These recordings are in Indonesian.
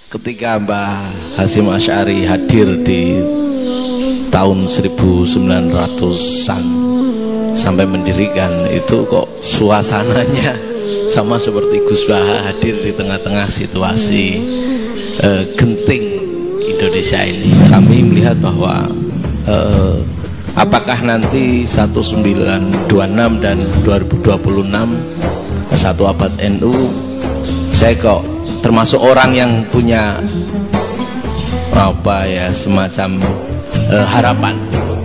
ketika Mbah Hasyim Asy'ari hadir di tahun 1900-an sampai mendirikan itu, kok suasananya sama seperti Gus Baha hadir di tengah-tengah situasi genting Indonesia ini. Kami melihat bahwa apakah nanti 1926 dan 2026 satu abad NU, saya kok termasuk orang yang punya apa ya, semacam harapan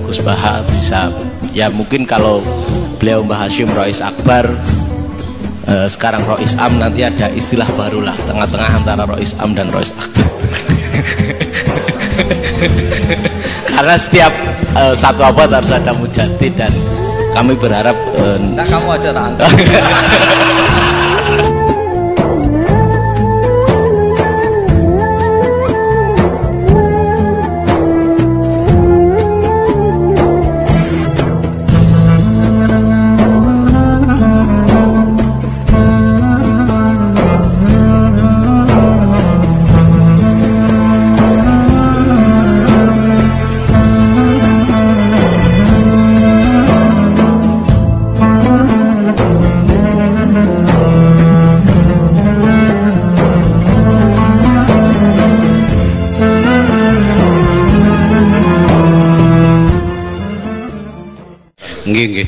Gus Baha bisa, ya mungkin kalau beliau Mbah Hasyim Rais Akbar, sekarang Rais Am, nanti ada istilah barulah tengah-tengah antara Rais Am dan Rais Akbar. Karena setiap satu abad harus ada mujadid, dan kami berharap nah, kamu aja tak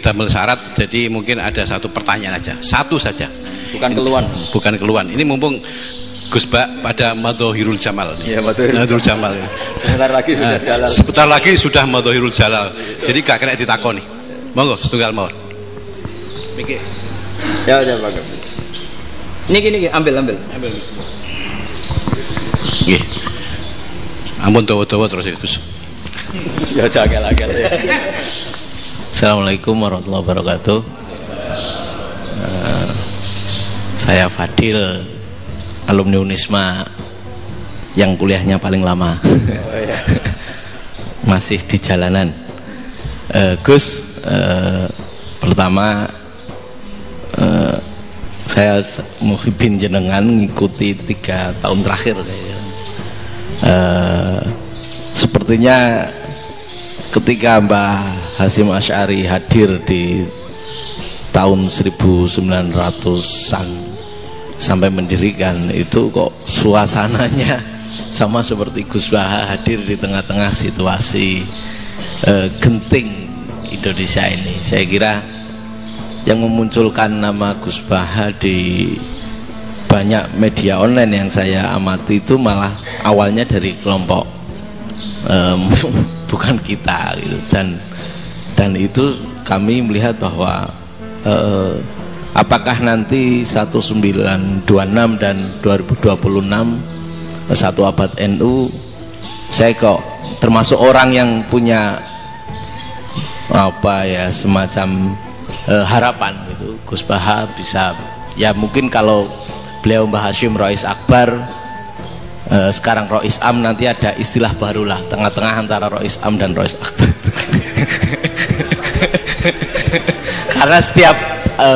damel syarat. Jadi mungkin ada satu pertanyaan aja, satu saja, bukan keluhan. Ini mumpung Gus Ba pada Madhohirul Jamal. Iya, Madhohirul Jamal. Sebentar lagi sudah Madhohirul Jalal. Jadi gak kena ditakoni. Monggo setunggal mawon. Mikir. Ya bagus. Ini ambil. Nggih. Ampun dawa-dawa terus Gus. Ya jagal-jagal ya. Assalamualaikum warahmatullahi wabarakatuh. Saya Fadil, alumni Unisma yang kuliahnya paling lama. Masih di jalanan. Gus, pertama saya muhibin jenengan, ngikuti 3 tahun terakhir. Sepertinya ketika Mbah Hasyim Asy'ari hadir di tahun 1900-an sampai mendirikan itu, kok suasananya sama seperti Gus Baha hadir di tengah-tengah situasi genting Indonesia ini. Saya kira yang memunculkan nama Gus Baha di banyak media online yang saya amati itu malah awalnya dari kelompok bukan kita gitu. Dan itu kami melihat bahwa apakah nanti 1926 dan 2026 satu abad NU, saya kok termasuk orang yang punya apa ya, semacam harapan gitu, Gus Baha bisa, ya mungkin kalau beliau Mbah Hasyim Rais Akbar, sekarang Rais Am, nanti ada istilah barulah tengah-tengah antara Rais Am dan Rais Akbar. Karena setiap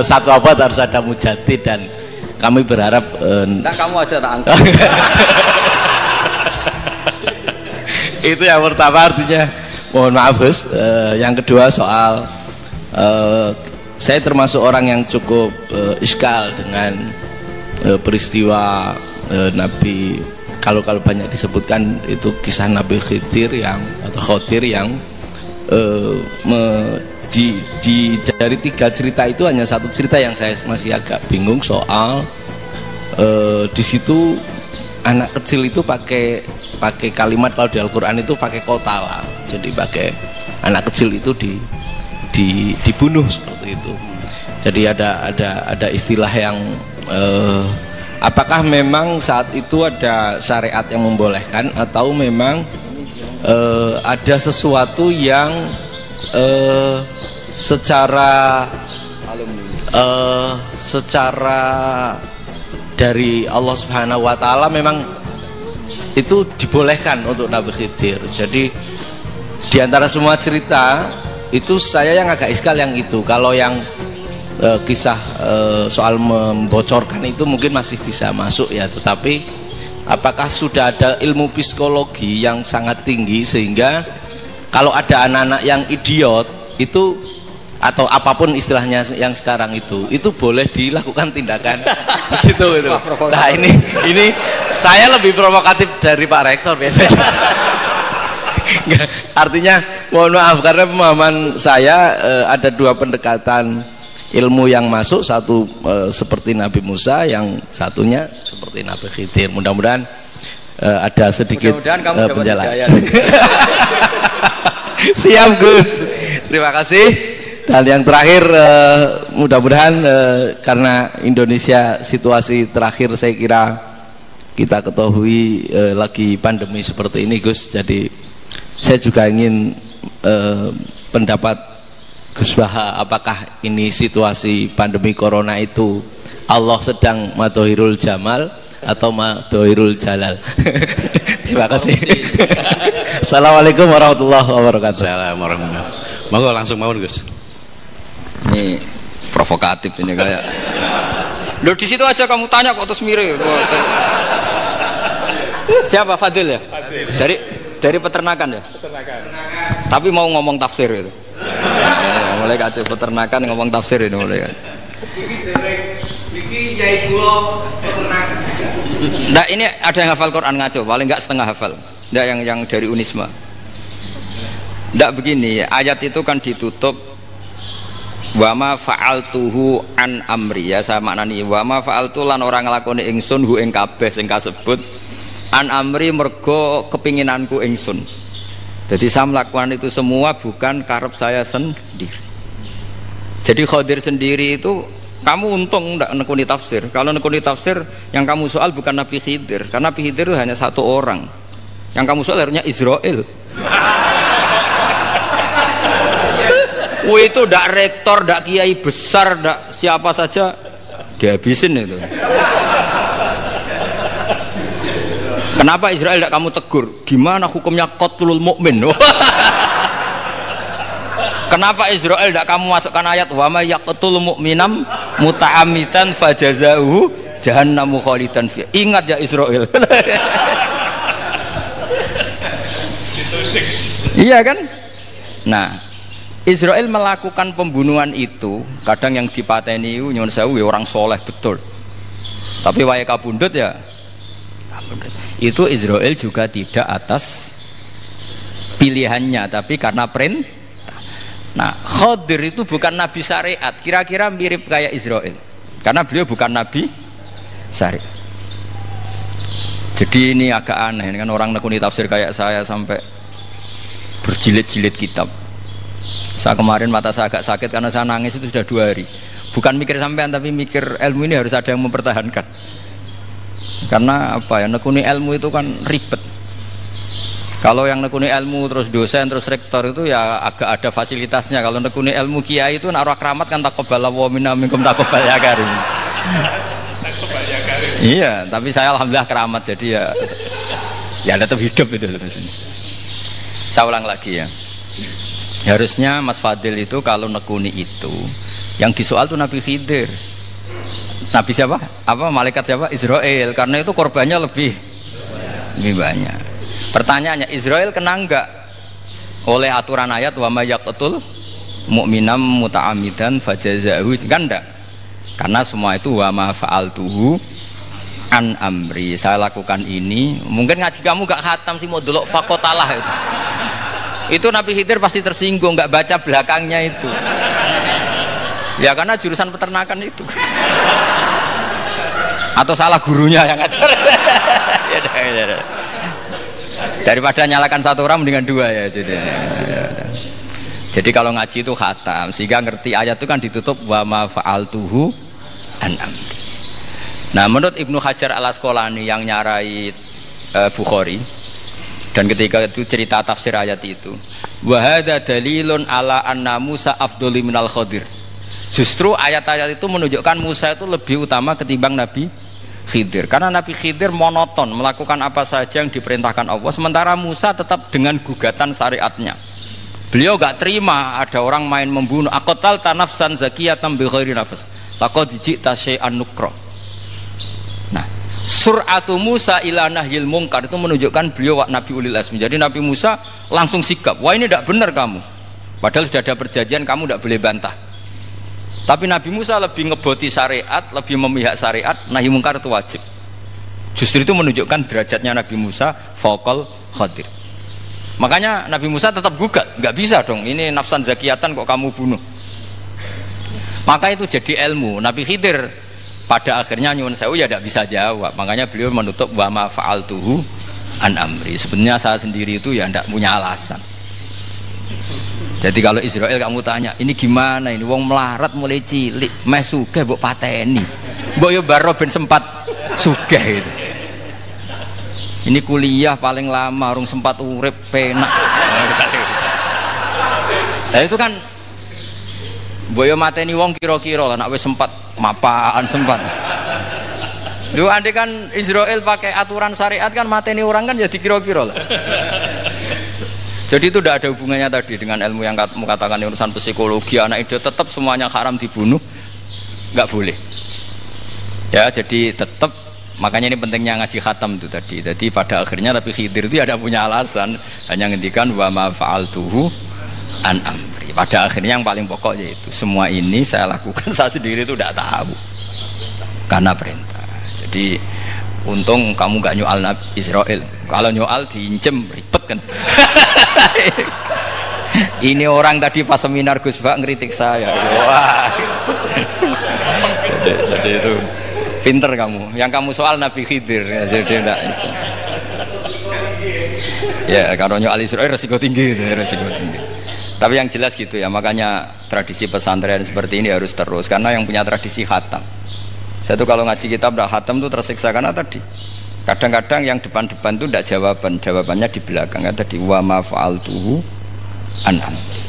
satu abad harus ada mujadid, dan kami berharap nah, kamu aja tak angkat. Itu yang pertama, artinya mohon maaf Gus. Yang kedua soal saya termasuk orang yang cukup iskal dengan peristiwa Nabi, kalau banyak disebutkan itu kisah Nabi Khidir yang dari 3 cerita itu hanya satu cerita yang saya masih agak bingung soal di situ anak kecil itu pakai kalimat, kalau di Al-Quran itu pakai kota lah, jadi pakai anak kecil itu dibunuh seperti itu. Jadi ada istilah yang apakah memang saat itu ada syariat yang membolehkan, atau memang ada sesuatu yang secara dari Allah Subhanahu wa Ta'ala memang itu dibolehkan untuk Nabi Khidir. Jadi diantara semua cerita itu saya yang agak iskal yang itu. Kalau yang kisah soal membocorkan itu mungkin masih bisa masuk ya, tetapi apakah sudah ada ilmu psikologi yang sangat tinggi sehingga kalau ada anak-anak yang idiot itu atau apapun istilahnya yang sekarang itu boleh dilakukan tindakan begitu itu. Nah ini saya lebih provokatif dari Pak Rektor biasanya. Artinya mohon maaf karena pemahaman saya ada dua pendekatan ilmu yang masuk, satu seperti Nabi Musa, yang satunya seperti Nabi Khidir. Mudah-mudahan ada sedikit penjelasan. Siap Gus, terima kasih. Dan yang terakhir mudah-mudahan karena Indonesia situasi terakhir saya kira kita ketahui lagi pandemi seperti ini Gus, jadi saya juga ingin pendapat Gus Baha, apakah ini situasi pandemi corona itu Allah sedang madhohirul jamal atau madhohirul jalal? Terima kasih. Assalamualaikum warahmatullahi wabarakatuh. Assalamualaikum warahmatullahi wabarakatuh. Monggo langsung mawon Gus. Ini provokatif ini kayak. Loh di situ aja kamu tanya kok terus mirip. Siapa Fadil ya? Fadil. Dari peternakan ya? Peternakan. Tapi mau ngomong tafsir itu. Mulai kacau peternakan ngomong tafsir ini mulai kan. Iki yai kula peternakan. Nah ini ada yang hafal Quran ngaco, paling enggak setengah hafal. Enggak yang dari Unisma. Enggak begini, ayat itu kan ditutup wa ma fa'altuhu an amri, ya saya maknani wa ma fa'altu lan ora nglakoni ingsun hu ing kabeh sing kasebut an amri mergo kepinginanku ingsun. Jadi saya melakukan itu semua bukan karep saya sendiri. Jadi Khadir sendiri itu kamu untung enggak nekuni tafsir. Kalau nekuni tafsir yang kamu soal bukan Nabi Khidir, karena Nabi Khidir itu hanya satu orang. Yang kamu soal harusnya Israel. Itu ndak rektor, ndak kiai besar, ndak siapa saja dihabisin itu. Kenapa Israel ndak kamu tegur? Gimana hukumnya qatlul mukmin? Kenapa Israel ndak kamu masukkan ayat wa may yaqtul mu'minam muta'ammidan fajazauhu jahannamu khalidan fiha? Ingat ya Israel. Iya kan? Nah, Israel melakukan pembunuhan itu, kadang yang dipateni nyuwun sewu orang soleh betul. Tapi wae kabundut ya. Itu Israel juga tidak atas pilihannya, tapi karena perintah. Nah, Khadir itu bukan nabi syariat, kira-kira mirip kayak Israel. Karena beliau bukan nabi syariat. Jadi ini agak aneh, kan orang nekuni tafsir kayak saya sampai berjilid-jilid kitab. Saya kemarin mata saya agak sakit karena saya nangis itu sudah 2 hari. Bukan mikir sampean tapi mikir ilmu ini harus ada yang mempertahankan. Karena apa ya, nekuni ilmu itu kan ribet. Kalau yang nekuni ilmu terus dosen terus rektor itu ya agak ada fasilitasnya. Kalau nekuni ilmu kiai itu naruh keramat kan taqabbala wa minna minkum taqabbal ya karim. Iya, tapi saya alhamdulillah keramat jadi ya tetap hidup itu terus. Saya ulang lagi ya. Harusnya Mas Fadil itu kalau nekuni itu yang disoal tuh Nabi Khidir. Nabi siapa? Apa malaikat siapa? Israel. Karena itu korbannya lebih banyak. Pertanyaannya, Israel kena enggak oleh aturan ayat wa may yaqtul mu'minam muta'ammidan fajazahu? Kan enggak. Karena semua itu wa ma fa'altuhu an amri. Saya lakukan ini. Mungkin ngaji kamu gak khatam sih mau delok fakotalah itu. Itu Nabi Khidir pasti tersinggung, nggak baca belakangnya itu. Ya karena jurusan peternakan itu. Atau salah gurunya yang ngajar. Daripada nyalakan satu orang mendingan 2 ya. Jadi kalau ngaji itu khatam, sehingga ngerti ayat itu kan ditutup wa ma fa'altuhu an amri. Nah menurut Ibnu Hajar al-Asqalani yang nyarai Bukhari, dan ketika itu cerita tafsir ayat itu, wa hadza dalilun ala anna Musa afdhalu minal Khadir. Justru ayat-ayat itu menunjukkan Musa itu lebih utama ketimbang Nabi Khidir. Karena Nabi Khidir monoton melakukan apa saja yang diperintahkan Allah, sementara Musa tetap dengan gugatan syariatnya. Beliau gak terima ada orang main membunuh. Aqtal tanafsan zakiyatan bi ghairi nafs. Laqad ji'ta syai'an nukra. Nah, Sur'atu Musa ila nahyil mungkar itu menunjukkan beliau Nabi ulil azmi. Jadi Nabi Musa langsung sikap, wah ini tidak benar kamu. Padahal sudah ada perjanjian, kamu tidak boleh bantah. Tapi Nabi Musa lebih ngeboti syariat, lebih memihak syariat, nahi mungkar itu wajib. Justru itu menunjukkan derajatnya Nabi Musa fauqal Khadir. Makanya Nabi Musa tetap gugat, nggak bisa dong, ini nafsan zakiyatan kok kamu bunuh. Maka itu jadi ilmu. Nabi Khidir pada akhirnya nyuwun sewu ya tidak bisa jawab. Makanya beliau menutup wa ma fa'altuhu an amri. Sebenarnya saya sendiri itu ya tidak punya alasan. Jadi kalau Israel kamu tanya, ini gimana ini wong melarat mulai cilik, meh sugih mbok pateni. Mbok yo baro ben sempat sugih itu. Ini kuliah paling lama urung sempat urip penak. Nah itu kan boyo mateni wong kira-kira lah nek wis sempat mapan sempat. Lu andai kan Israel pakai aturan syariat kan mateni orang kan ya dikira-kira lah. Jadi itu tidak ada hubungannya tadi dengan ilmu yang kamu katakan urusan psikologi anak itu tetap semuanya haram dibunuh, nggak boleh. Ya jadi tetap. Makanya ini pentingnya ngaji khatam itu tadi. Jadi pada akhirnya Nabi Khidir itu ada punya alasan, hanya ngendikan wa ma fa'altuhu an amri. Pada akhirnya yang paling pokok yaitu semua ini saya lakukan, saya sendiri itu tidak tahu karena perintah. Jadi untung kamu gak nyoal Nabi Israel. Kalau nyoal diincem ribet kan. Ini orang tadi pas seminar Gus Bak ngeritik saya. Wah. Jadi itu pinter kamu, yang kamu soal Nabi Khidir ya, jadi enggak itu. Ya kalau nyoal Israel resiko tinggi itu, resiko tinggi. Tapi yang jelas gitu ya, makanya tradisi pesantren seperti ini harus terus, karena yang punya tradisi khatam. Saya tuh kalau ngaji kitab dah khatam tuh tersiksa karena tadi kadang-kadang yang depan-depan tuh tidak jawabannya di belakang ya tadi wa ma fa'altuhu an amri.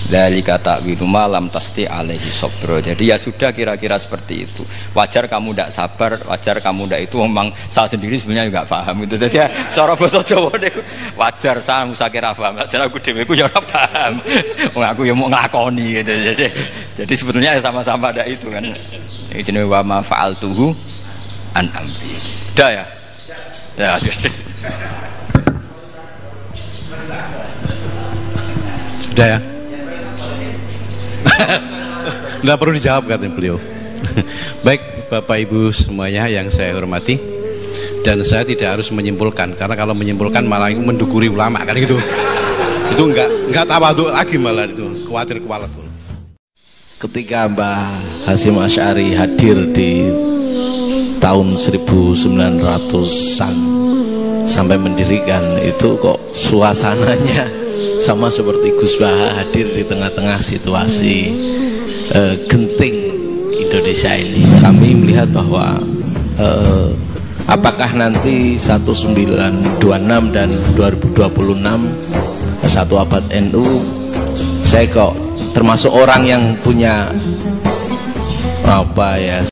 Dari kata wiru malam tasti alaihi sobro. Jadi ya sudah kira-kira seperti itu. Wajar kamu tidak sabar, wajar kamu tidak itu. Memang saya sendiri sebenarnya juga paham itu. Jadi ya, cara bahasa Jawa deh. Wajar saya musakira paham. Jadi aku deweku ya paham. Aku ya mau ngelakoni gitu. Jadi sebetulnya ya sama-sama ada itu kan. Ini jenis wa ma fa'altuhu an amri. Udah ya. Ya sudah ya. Nggak perlu dijawab katanya beliau. Baik Bapak Ibu semuanya yang saya hormati, dan saya tidak harus menyimpulkan karena kalau menyimpulkan malah itu mendukuri ulama kan gitu. Itu nggak tawadhu lagi malah itu khawatir kualat. Ketika Mbah Hasyim Asy'ari hadir di tahun 1900-an sampai mendirikan itu kok suasananya sama seperti Gus Baha hadir di tengah-tengah situasi genting Indonesia ini. Kami melihat bahwa apakah nanti 1926 dan 2026 satu abad NU, saya kok termasuk orang yang punya apa ya